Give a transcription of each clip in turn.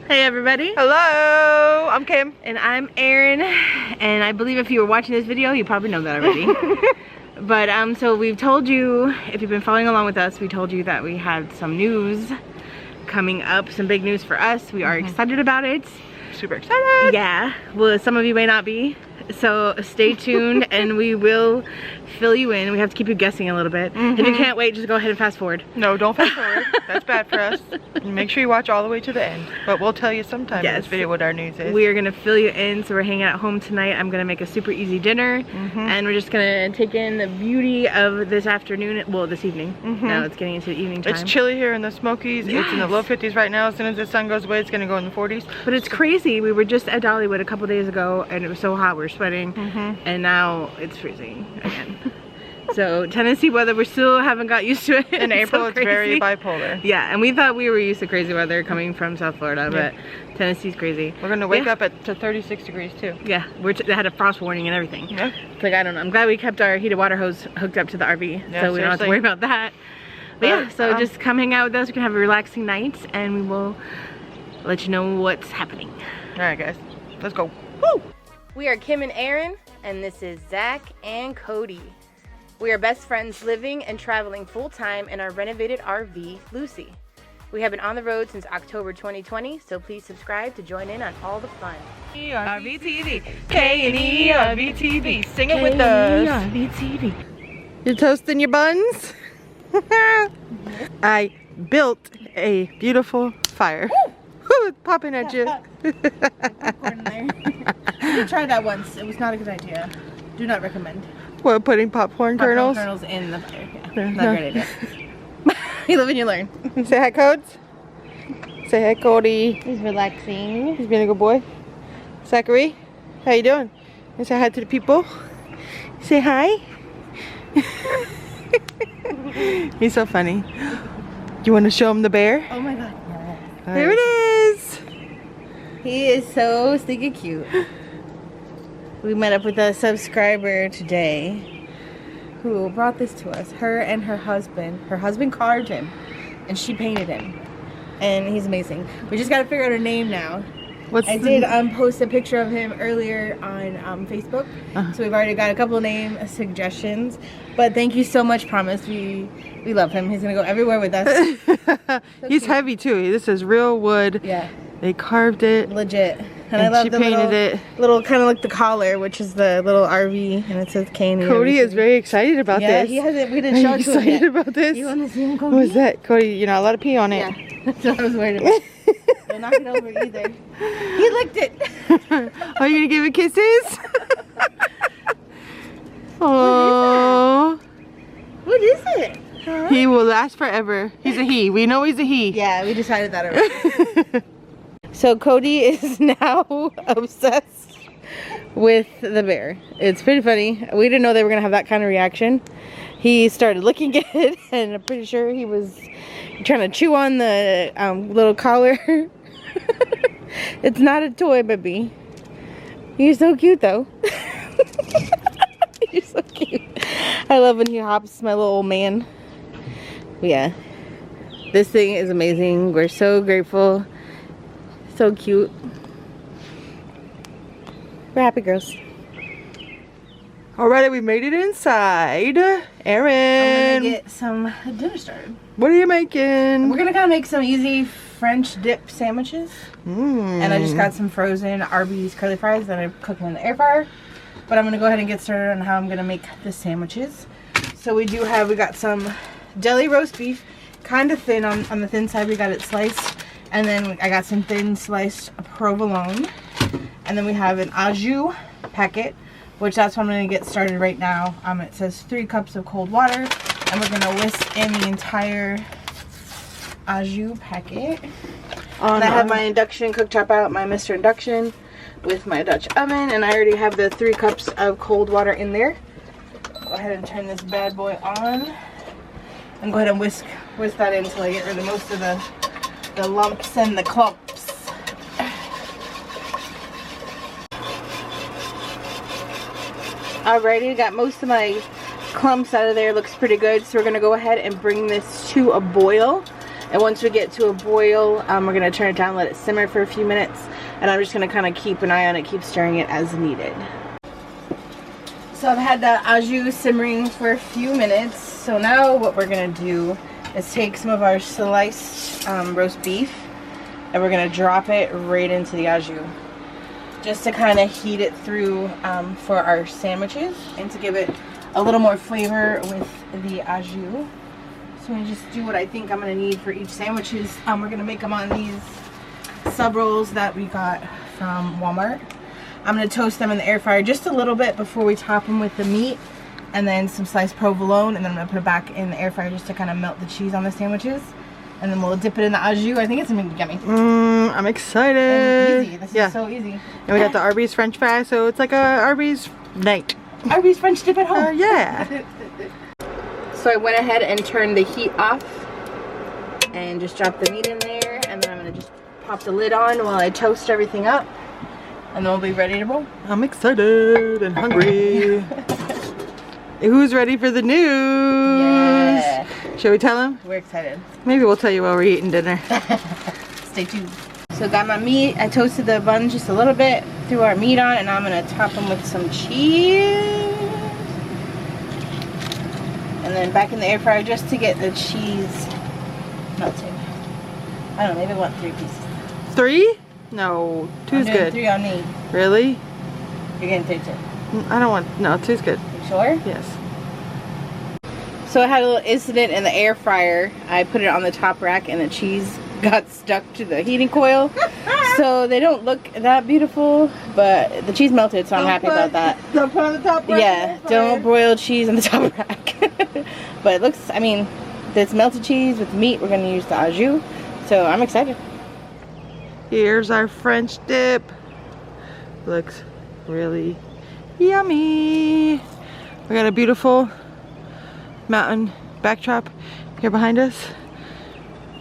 Hey everybody. Hello, I'm Kim. And I'm Erin. And I believe if you were watching this video, you probably know that already. But so we've told you, if you've been following along with us, we told you that we had some news coming up, some big news for us. We are excited about it. Super excited. Yeah, well, some of you may not be. So stay tuned and we will fill you in. We have to keep you guessing a little bit. If you can't wait, just go ahead and fast forward. No, don't fast forward. That's bad for us. And make sure you watch all the way to the end. But we'll tell you sometime in this video what our news is. We are going to fill you in. So we're hanging at home tonight. I'm going to make a super easy dinner. And we're just going to take in the beauty of this afternoon. Well, this evening. Now it's getting into the evening time. It's chilly here in the Smokies. It's in the low 50s right now. As soon as the sun goes away, it's going to go in the 40s. But it's crazy. We were just at Dollywood a couple days ago and it was so hot. We were sweating. And now it's freezing again. So Tennessee weather, we still haven't got used to it. In April, it's very bipolar. Yeah, and we thought we were used to crazy weather coming from South Florida, but Tennessee's crazy. We're gonna wake up to 36 degrees too. Yeah, they had a frost warning and everything. Yeah. It's like, I don't know. I'm glad we kept our heated water hose hooked up to the RV, so we don't have to worry about that. But yeah, so just come hang out with us. We can have a relaxing night, and we will let you know what's happening. All right, guys, let's go. Woo! We are Kim and Erin, and this is Zach and Cody. We are best friends living and traveling full-time in our renovated RV, Lucy. We have been on the road since October 2020, so please subscribe to join in on all the fun. RVTV, K&E RVTV, sing it with us. RVTV. You're toasting your buns? I built a beautiful fire. Woo, it's popping at you. Popcorn in there. I did try that once. It was not a good idea. Do not recommend. What, putting popcorn kernels? Popcorn kernels in the fire. Yeah, not a great idea. You live and you learn. Say hi, Codes. Say hi, Cody. He's relaxing. He's being a good boy. Zachary, how you doing? You say hi to the people. Say hi. He's so funny. You want to show him the bear? Oh my god. There it is. He is so stinking cute. We met up with a subscriber today who brought this to us. Her and her husband. Her husband carved him and she painted him. And he's amazing. We just gotta figure out a name now. I did post a picture of him earlier on Facebook. So we've already got a couple name suggestions. But thank you so much, Promise. We love him. He's gonna go everywhere with us. So he's cute. heavy too. This is real wood. Yeah. They carved it. Legit. And I love she the painted little kind of like the collar, which is the little RV, and it says K&E. Cody is very excited about this. Yeah, we didn't show it to him excited yet. about this? You want to see him, Cody? What's that? Cody, you're not allowed to pee on it. Yeah, that's what I was worried about. Don't knock it over either. He licked it. Are you gonna give it kisses? Oh. What is it? Huh? He will last forever. He's a he. We know he's a he. Yeah, we decided that already. So Cody is now obsessed with the bear. It's pretty funny. We didn't know they were gonna have that kind of reaction. He started looking at it, and I'm pretty sure he was trying to chew on the little collar. It's not a toy, baby. You're so cute, though. You're so cute. I love when he hops, my little old man. But yeah, this thing is amazing. We're so grateful. So cute. We're happy girls. Alrighty, we made it inside. Erin, I'm gonna get some dinner started. what are you making? We're gonna kind of make some easy French dip sandwiches. And I just got some frozen Arby's curly fries that I'm cooking in the air fryer. But I'm gonna go ahead and get started on how I'm gonna make the sandwiches. So we got some deli roast beef, kind of thin on the thin side. We got it sliced. And then I got some thin sliced provolone. And then we have an au jus packet, which that's what I'm going to get started right now. It says 3 cups of cold water. And we're going to whisk in the entire au jus packet. And I have my induction cooktop out, my Mr. Induction with my Dutch oven. And I already have the 3 cups of cold water in there. Go ahead and turn this bad boy on. And go ahead and whisk that in until I get rid of most of the lumps and the clumps. Alrighty, got most of my clumps out of there. Looks pretty good. So we're gonna go ahead and bring this to a boil. And once we get to a boil, we're gonna turn it down, let it simmer for a few minutes, and I'm just gonna kind of keep an eye on it, keep stirring it as needed. So I've had the au jus simmering for a few minutes. So now what we're gonna do is take some of our sliced roast beef, and we're gonna drop it right into the au jus, just to kind of heat it through for our sandwiches and to give it a little more flavor with the au jus. So I'm gonna just do what I think I'm gonna need for each sandwiches. We're gonna make them on these sub rolls that we got from Walmart. I'm gonna toast them in the air fryer just a little bit before we top them with the meat, and then some sliced provolone, and then I'm gonna put it back in the air fryer just to kind of melt the cheese on the sandwiches. And then we'll dip it in the au jus. I think it's gonna be yummy. I'm excited. And easy. This is so easy. And we got the Arby's French fries, so it's like a Arby's night. Arby's French dip at home. Yeah. So I went ahead and turned the heat off and just dropped the meat in there, and then I'm gonna just pop the lid on while I toast everything up, and then we'll be ready to roll. I'm excited and hungry. Who's ready for the news? Yeah. Shall we tell them? We're excited. Maybe we'll tell you while we're eating dinner. Stay tuned. So got my meat. I toasted the buns just a little bit, threw our meat on, and now I'm gonna top them with some cheese. And then back in the air fryer just to get the cheese melted. I don't know, maybe I want 3 pieces. 3? No, 2's good. 3 on me. Really? You're getting 3 too. I don't want, no, 2's good. You sure? Yes. So I had a little incident in the air fryer. I put it on the top rack and the cheese got stuck to the heating coil. So they don't look that beautiful, but the cheese melted, so I'm happy about that. Don't put on the top rack. Yeah, don't broil cheese on the top rack. But it looks, I mean, this melted cheese with meat, we're gonna use the au jus. So I'm excited. Here's our French dip. Looks really yummy. We got a beautiful mountain backdrop here behind us.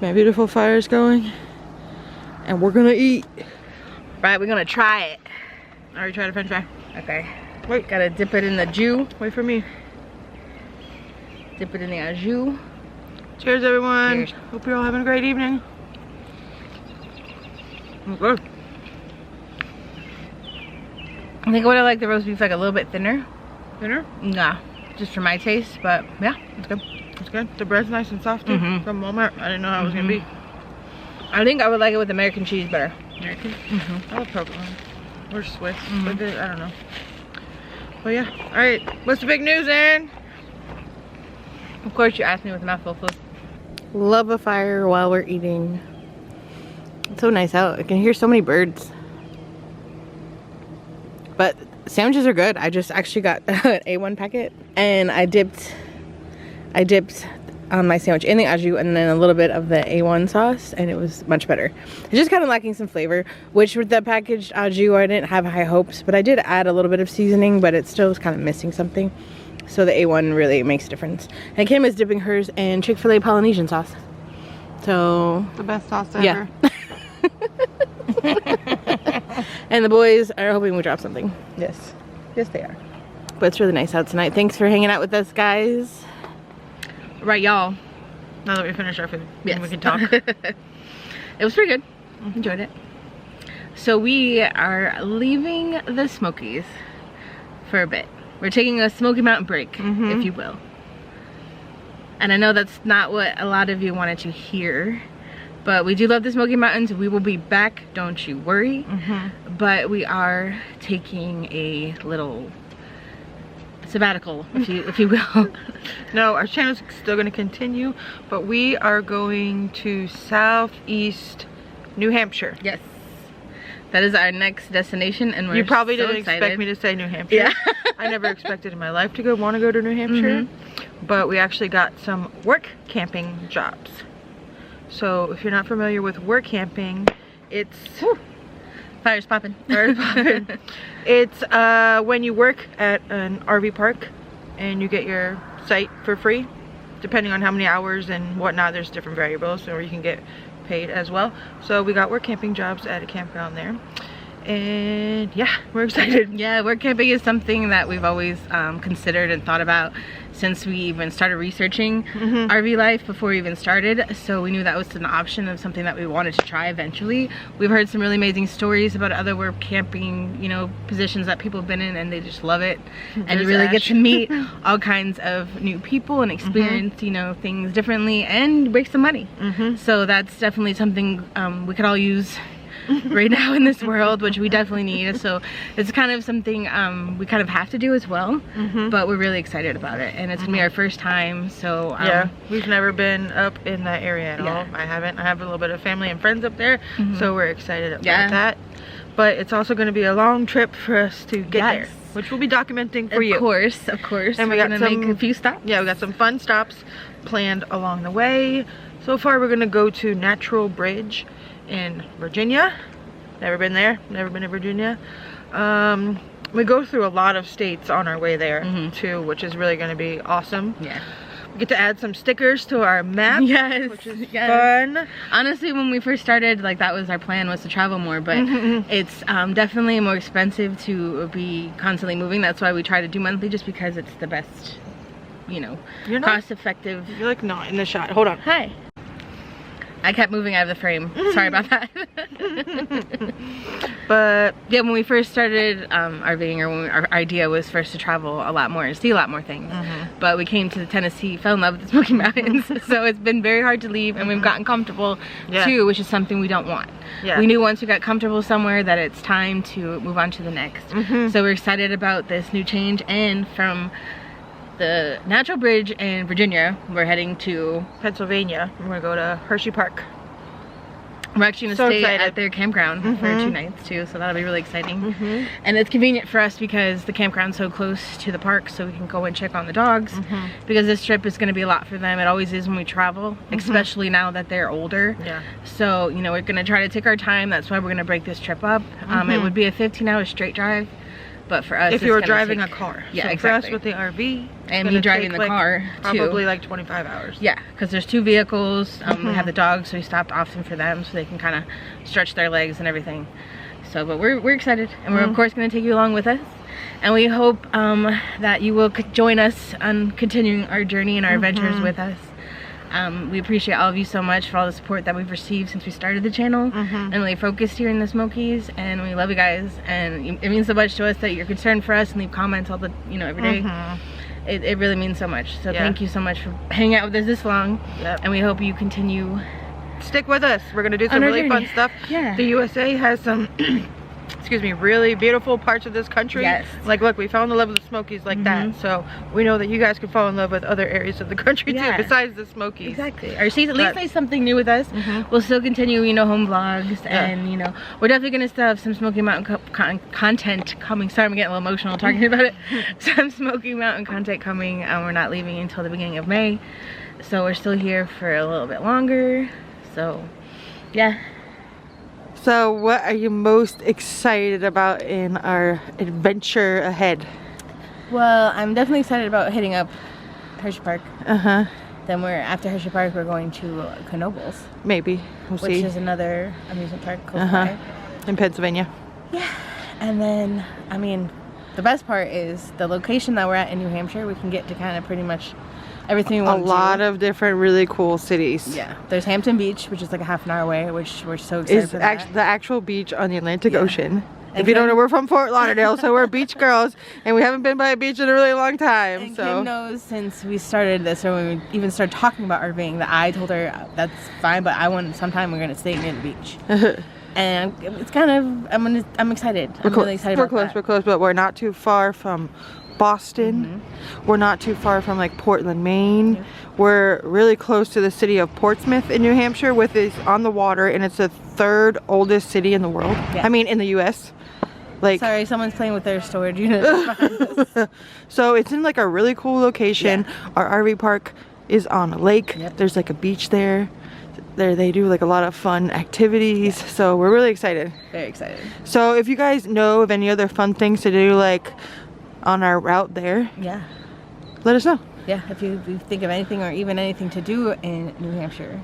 My beautiful fire's going, and we're gonna eat. Right, we're gonna try it. I already tried a French fry. Okay. Wait, Gotta dip it in the jus. wait for me. Dip it in the au jus. Cheers, everyone. Cheers. Hope you're all having a great evening. Good. I think I would have liked the roast beef like a little bit thinner. Dinner? Nah, just for my taste, but yeah, it's good. It's good. The bread's nice and soft too. From Walmart. I didn't know how it was gonna be. I think I would like it with American cheese better. American? I love provolone. Or Swiss. But I don't know. But yeah. Alright. What's the big news, Aaron? Of course you asked me with a mouthful full. Love a fire while we're eating. It's so nice out. I can hear so many birds. But sandwiches are good. I just actually got an A1 packet, and I dipped my sandwich in the au jus and then a little bit of the A1 sauce, and it was much better. It's just kind of lacking some flavor, which with the packaged au jus I didn't have high hopes, but I did add a little bit of seasoning, but it still was kind of missing something. So the A1 really makes a difference. And Kim is dipping hers in Chick-fil-A Polynesian sauce. So The best sauce ever. yeah. And the boys are hoping we drop something. Yes. Yes, they are. But it's really nice out tonight. Thanks for hanging out with us, guys. Right, y'all. Now that we finished our food, Yes. we can talk. It was pretty good. Enjoyed it. So we are leaving the Smokies for a bit. We're taking a Smoky Mountain break, if you will. And I know that's not what a lot of you wanted to hear, but we do love the Smoky Mountains. We will be back, don't you worry. But we are taking a little sabbatical, if you will. No, our channel's still going to continue, but we are going to southeast New Hampshire. Yes. That is our next destination, and You probably so didn't excited. expect me to say New Hampshire. Yeah. I never expected in my life to want to go to New Hampshire, but we actually got some work camping jobs. So if you're not familiar with work camping, it's Fire's popping. It's when you work at an RV park and you get your site for free, depending on how many hours and whatnot. There's different variables, or you can get paid as well. So we got work camping jobs at a campground there, and yeah, we're excited. Yeah, work camping is something that we've always considered and thought about since we even started researching RV life before we even started. So we knew that was an option of something that we wanted to try eventually. We've heard some really amazing stories about other camping, you know, positions that people have been in, and they just love it. And you really get to meet all kinds of new people and experience, you know, things differently and make some money. So that's definitely something we could all use right now in this world, which we definitely need. So it's kind of something we kind of have to do as well, but we're really excited about it, and it's gonna be our first time. So yeah, we've never been up in that area at all. I haven't. I have a little bit of family and friends up there, so we're excited about that. But it's also going to be a long trip for us to get there, which we'll be documenting for you. Of course. And we're gonna make a few stops. Yeah, we got some fun stops planned along the way. So far we're gonna go to Natural Bridge in Virginia. Never been there, never been to Virginia. We go through a lot of states on our way there too, which is really going to be awesome. Yeah, we get to add some stickers to our map, which is fun. Honestly, when we first started, like, that was our plan, was to travel more, but it's definitely more expensive to be constantly moving. That's why we try to do monthly, just because it's the best, you know, cost effective. You're like not in the shot. Hold on. Hi. I kept moving out of the frame. Sorry about that. But yeah, when we first started RVing, or when our idea was first to travel a lot more and see a lot more things, but we came to Tennessee, fell in love with the Smoky Mountains. So it's been very hard to leave, and we've gotten comfortable too, which is something we don't want. We knew once we got comfortable somewhere that it's time to move on to the next. So we're excited about this new change, and from the Natural Bridge in Virginia, we're heading to Pennsylvania. We're gonna go to Hershey Park. We're actually gonna stay at their campground for 2 nights too, so that'll be really exciting. And it's convenient for us because the campground's so close to the park, so we can go and check on the dogs, because this trip is gonna be a lot for them. It always is when we travel, especially now that they're older. So, you know, we're gonna try to take our time. That's why we're gonna break this trip up. It would be a 15-hour straight drive, but for us, if you were driving a car. Yeah, so exactly. For us with the RV, and me driving the car too. Probably like 25 hours. Yeah, because there's 2 vehicles. We have the dogs, so we stopped often for them, so they can kind of stretch their legs and everything. So, but we're excited, and we're of course going to take you along with us. And we hope that you will join us on continuing our journey and our adventures with us. We appreciate all of you so much for all the support that we've received since we started the channel, and really focused here in the Smokies, and we love you guys, and it means so much to us that you're concerned for us and leave comments all the, you know, every day. It really means so much. So thank you so much for hanging out with us this long, and we hope you continue. Stick with us. We're gonna do some really fun stuff. The USA has some excuse me, really beautiful parts of this country. Like, look, we fell in love with the Smokies like that, so we know that you guys can fall in love with other areas of the country too, besides the Smokies. Exactly. Or see, at least there's something new with us. We'll still continue, you know, home vlogs, and you know, we're definitely gonna still have some Smoky Mountain content coming. Sorry, I'm getting a little emotional talking about it. Some Smoky Mountain content coming, and we're not leaving until the beginning of May, so we're still here for a little bit longer. So yeah. So what are you most excited about in our adventure ahead? Well, I'm definitely excited about hitting up Hershey Park. Then after Hershey Park, we're going to Knoebels. Maybe. We'll see. Which is another amusement park close by. In Pennsylvania. Yeah. And then, I mean, the best part is the location that we're at in New Hampshire. We can get to kind of pretty much everything we want to do. A lot of different really cool cities. Yeah. There's Hampton Beach, which is like a half an hour away, which we're so excited for that. The actual beach on the Atlantic Ocean. If you don't know, we're from Fort Lauderdale, so we're beach girls, and we haven't been by a beach in a really long time. And Kim knows since we started this, or when we even started talking about RVing, that I told her that's fine, but I want sometime we're gonna stay near the beach. And it's kind of, I'm excited. I'm really excited about that. We're close, but we're not too far from Boston. We're not too far from like Portland, Maine. We're really close to the city of Portsmouth in New Hampshire, which is on the water, and it's the 3rd oldest city in the world. I mean, in the US. Like, sorry, someone's playing with their storage unit. So it's in like a really cool location. Our RV park is on a lake. There's like a beach there. They do like a lot of fun activities, so we're really excited. Very excited. So if you guys know of any other fun things to do, like on our route there, let us know. Yeah, if you think of anything, or even anything to do in New Hampshire,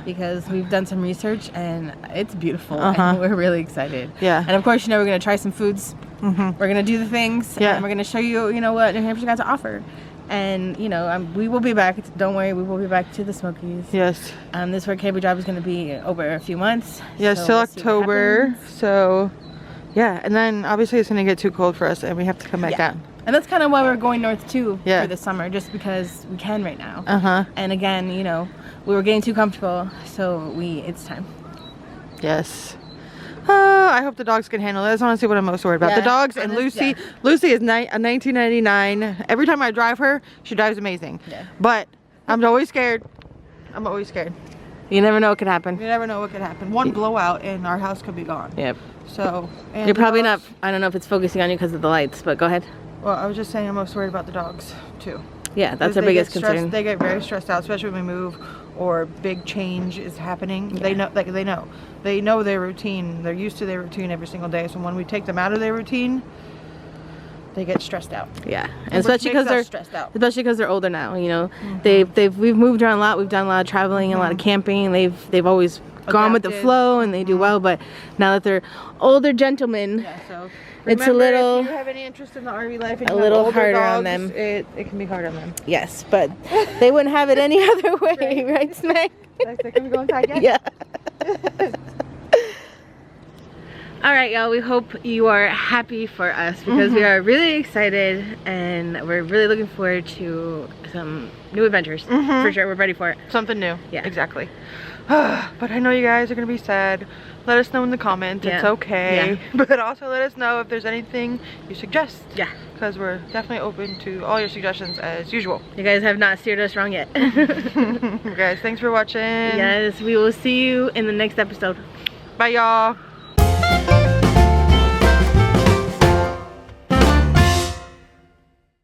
because we've done some research and it's beautiful, and we're really excited. And of course, you know, we're gonna try some foods. We're gonna do the things, and we're gonna show you, you know, what New Hampshire got to offer. And you know, we will be back. Don't worry, we will be back to the Smokies. Yes. This work camping job is going to be over a few months. Yes, so till we'll October. So yeah, and then obviously it's going to get too cold for us and we have to come back down. And that's kind of why we're going north too for the summer, just because we can right now. And again, you know, we were getting too comfortable, so it's time. Yes. I hope the dogs can handle it. That's honestly what I'm most worried about. The dogs and Lucy. Yeah. Lucy is a 1999. Every time I drive her, she drives amazing. Yeah. But I'm always scared. I'm always scared. You never know what could happen. You never know what could happen. One blowout and our house could be gone. Yep. So. You're probably not. I don't know if it's focusing on you because of the lights, but go ahead. Well, I was just saying I'm most worried about the dogs too. Yeah, that's our biggest concern. They get very stressed out, especially when we move or big change is happening. Yeah. They know their routine. They're used to their routine every single day. So when we take them out of their routine, they get stressed out. Yeah, and especially because they're stressed out. Especially because they're older now. You know, we've moved around a lot. We've done a lot of traveling and a lot of camping. They've always gone with the flow and they do well. But now that they're older gentlemen. Yeah, so. It's a little. If you have any interest in the RV life, and a little harder dogs, on them. It can be hard on them. Yes, but they wouldn't have it any other way, right, Smack? Can we go inside yet? Yeah. All right, y'all. We hope you are happy for us because we are really excited and we're really looking forward to some new adventures. For sure, we're ready for it. Something new. Yeah, exactly. But I know you guys are gonna be sad. Let us know in the comments. It's okay. But also let us know if there's anything you suggest. Yeah. Because we're definitely open to all your suggestions as usual. You guys have not steered us wrong yet. Guys, thanks for watching. Yes, we will see you in the next episode. Bye, y'all.